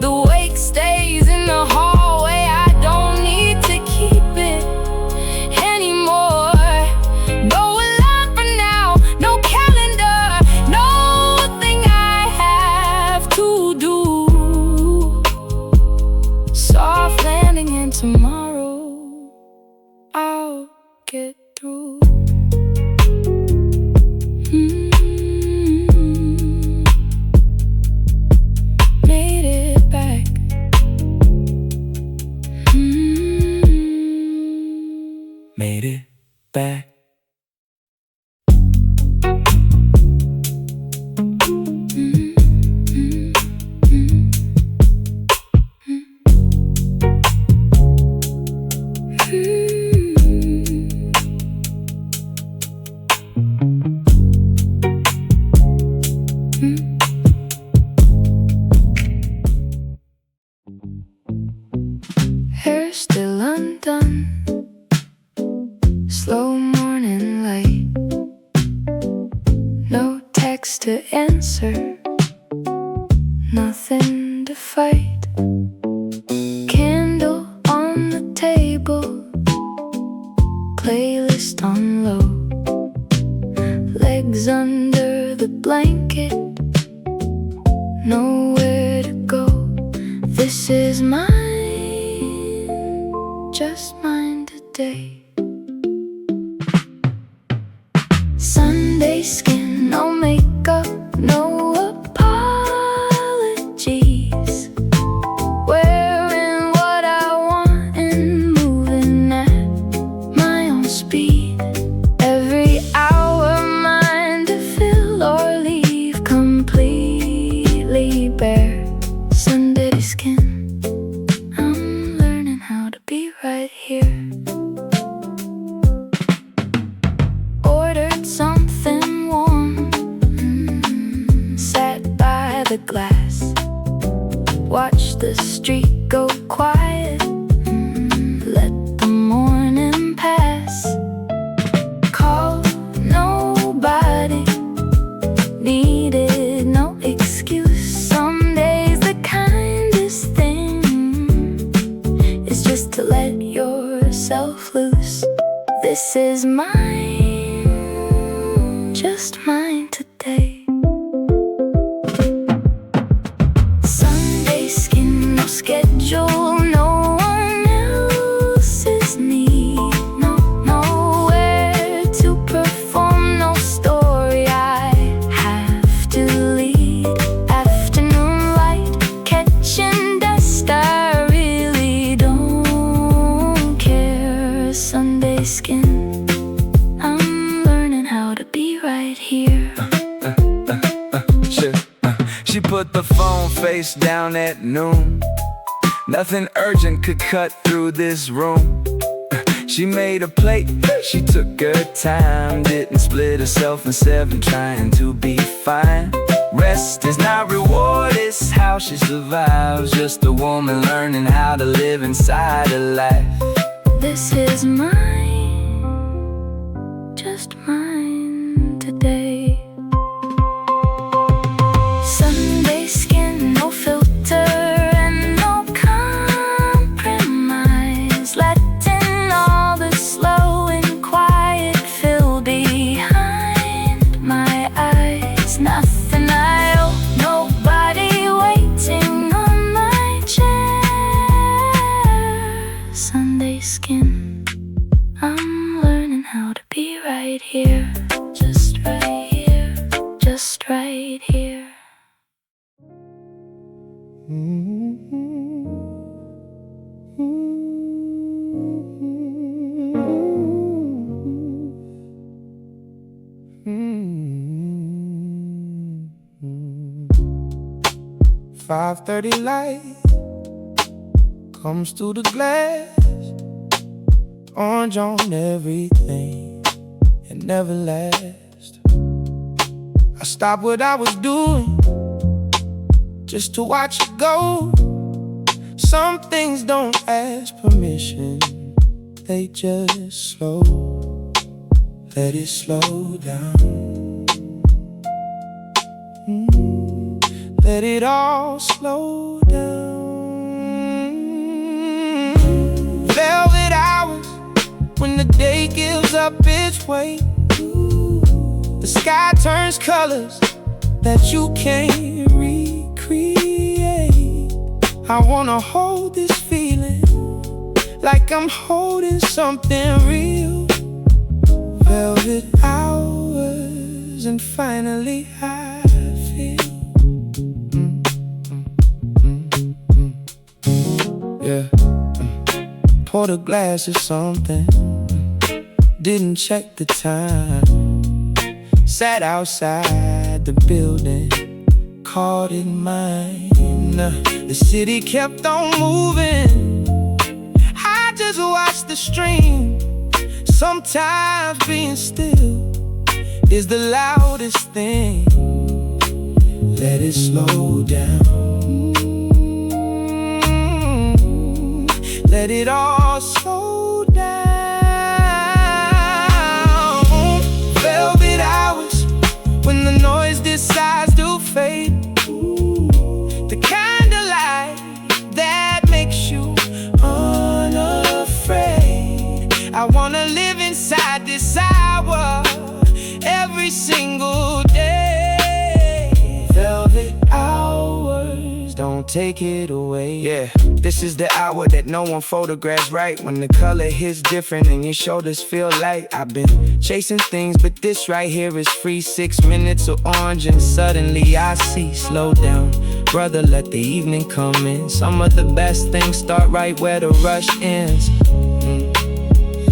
The wake stays in the hallway. I don't need to keep it anymore. No alarm for now, no calendar, nothing I have to do. Soft landing and tomorrow I'll get through. Made it back. Made it back. Hair still undone, slow morning light, no text to answer, nothing to fight. Candle on the table, playlist on low, legs under the blanket, nowhere to go. This is mine, just mine today. Sunday skin, no makeup, no apologies. Wearing what I want and moving at my own speed. Every hour mine to fill or leave completely bare. Sunday skin, I'm learning how to be right here. Ordered something warm, sat by the glass, watched the street go quiet, let the morning pass. Called nobody, needed no excuse. Some days the kindest thing is just to let yourself loose. This is mine, just mine today. Sunday skin, no schedule, no one else's need. Nowhere to perform, no story I have to lead. Afternoon light, catching dust, I really don't care. Sunday skin, I'm learning how to be right here. She put the phone face down at noon. Nothing urgent could cut through this room. She made a plate, she took her time, didn't split herself in 7 trying to be fine. Rest is not reward, it's how she survives. Just a woman learning how to live inside her life. This is mine, just mine today. Sunday skin, no filter and no compromise. Letting all the slow and quiet fill behind my eyes. Nothing I owe, nobody waiting on my chair. Sunday skin, I'm learning how to be right here. Just right here, just right here. 5:30 light comes through the glass, orange on everything, it never lasts. I stopped what I was doing just to watch it go. Some things don't ask permission, they just slow. Let it slow down. Let it all slow down. Velvet hours, when the day gives up its weight. The sky turns colors that you can't recreate. I wanna hold this feeling like I'm holding something real. Velvet hours, and finally I feel. Yeah. Poured a glass of something, didn't check the time. Sat outside the building, called it mine. The city kept on moving, I just watched the stream. Sometimes being still is the loudest thing. Let it slow down. Let it all slow down. Velvet hours, when the noise decides to fade. The kind of light that makes you unafraid. I wanna live inside this hour every single day. Velvet hours, don't take it away. Yeah, this is the hour that no one photographs right. When the color hits different and your shoulders feel light. I've been chasing things, but this right here is free. 6 minutes of orange and suddenly I see. Slow down, brother, let the evening come in. Some of the best things start right where the rush ends.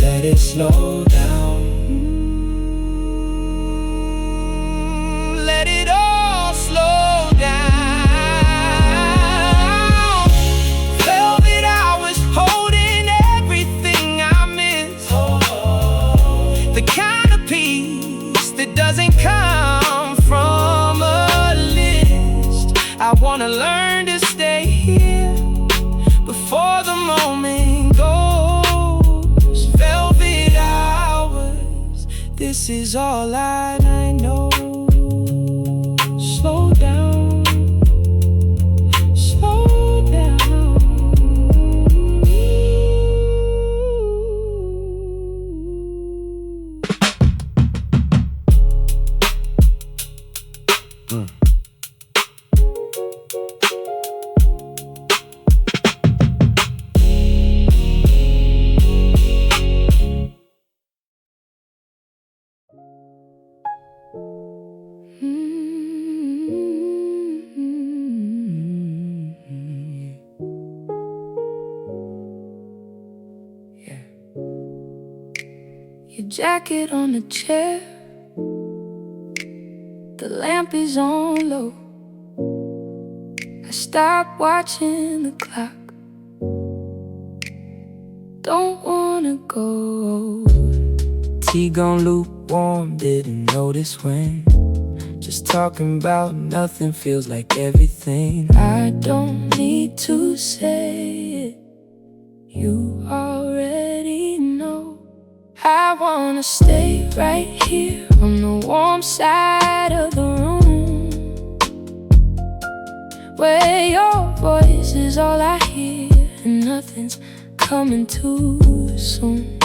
Let it slow down. Let it all slow down. Velvet hours, holding everything I miss. The kind of peace that doesn't come from a list. I wanna learn to stay here before the moment goes. Velvet hours, this is all I know. Slow down, slow down. Your jacket on the chair, the lamp is on low. I stop watching the clock, don't wanna go. Tea gone lukewarm, didn't notice when. Just talking about nothing feels like everything. I don't need to say it, you already know. I wanna stay right here on the warm side of the room, where your voice is all I hear and nothing's coming too soon.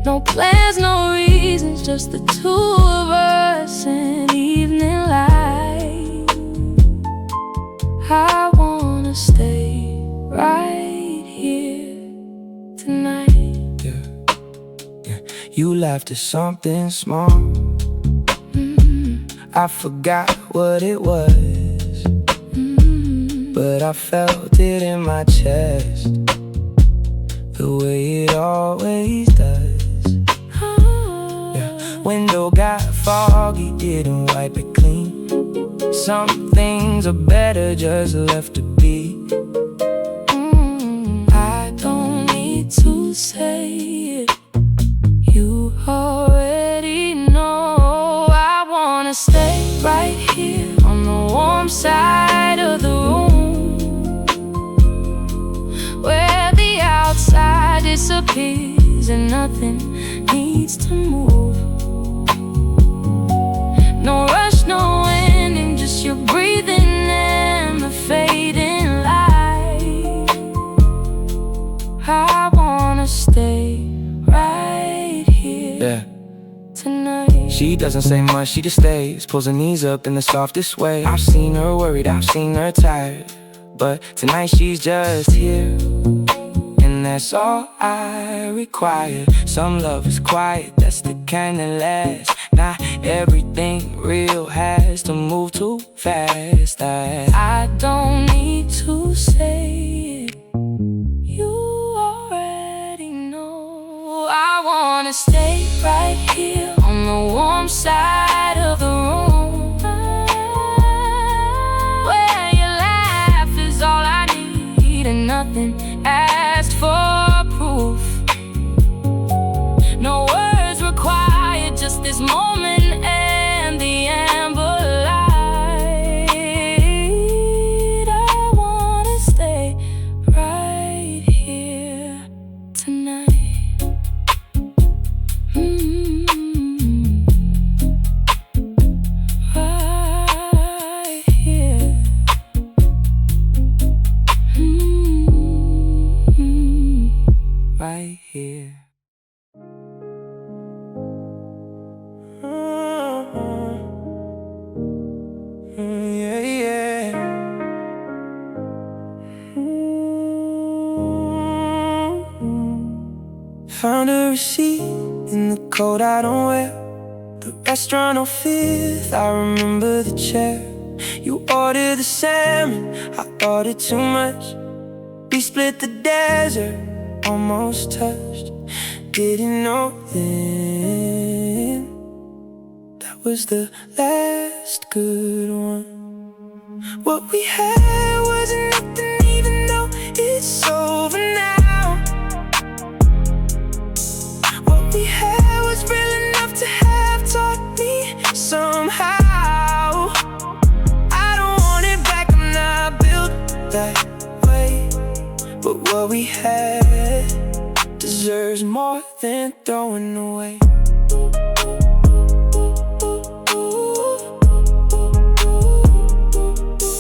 No plans, no reasons, just the two of us and evening light. I wanna stay right here tonight. You laughed at something small. I forgot what it was, but I felt it in my chest, the way it always does. Window got foggy, didn't wipe it clean. Some things are better just left to be. I don't need to say it, you already know. I wanna stay right here on the warm side of the room, where the outside disappears and nothing needs to move. No rush, no ending, just your breathing and the fading light. I wanna stay right here, Yeah. tonight. She doesn't say much, she just stays, pulls her knees up in the softest way. I've seen her worried, I've seen her tired, but tonight she's just here, and that's all I require. Some love is quiet, that's the kind that lasts. Not everything real has to move too fast. I don't need to say it, you already know. I wanna stay right here on the warm side of the room, where your laugh is all I need and nothing asked for proof. No words required, just this moment and the amber light. I wanna stay right here tonight. Right here. Right here. Yeah, yeah. Found a receipt in the coat I don't wear. The restaurant on Fifth, I remember the chair. You ordered the salmon, I ordered too much. We split the desert, almost touched. Didn't know then that was the last good one. What we had wasn't nothing, even though it's over now. What we had was real enough to have taught me somehow. I don't want it back, I'm not built that way. But what we had deserves more than throwing away.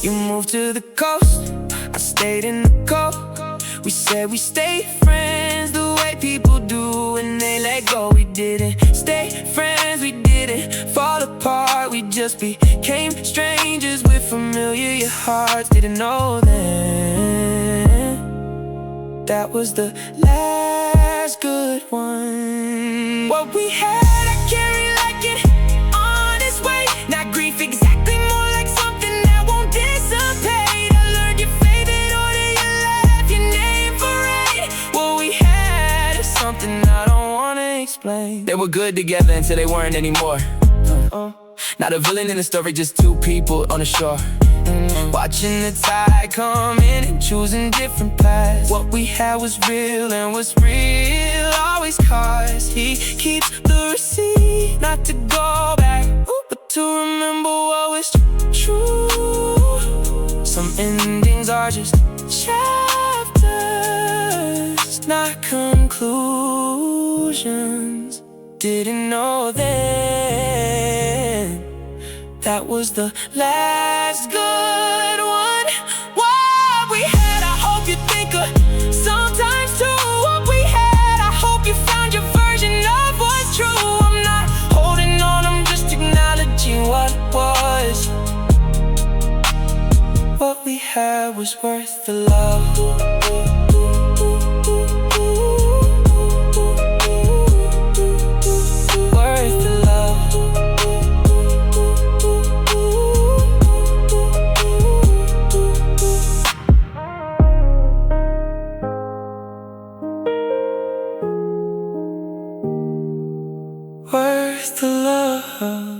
You moved to the coast, I stayed in the cold. We said we stay friends the way people do when they let go. We didn't stay friends, we didn't fall apart. We just became strangers with familiar hearts. Didn't know then that was the last good one. What we had, I carry like it on its way. Not grief exactly, more like something that won't dissipate. I learned your favorite order, your laugh, your name parade. What we had is something I don't wanna explain. They were good together until they weren't anymore. Not a villain in the story, just two people on the shore. Watching the tide come in and choosing different paths. What we had was real, and what's real always cause he keeps the receipt. Not to go back, but to remember what was true. Some endings are just chapters, not conclusions. Didn't know then that was the last good one. What we had, I hope you think of sometimes too. What we had, I hope you found your version of what's true. I'm not holding on, I'm just acknowledging what was. What we had was worth the love. Worth the love. Worth the love.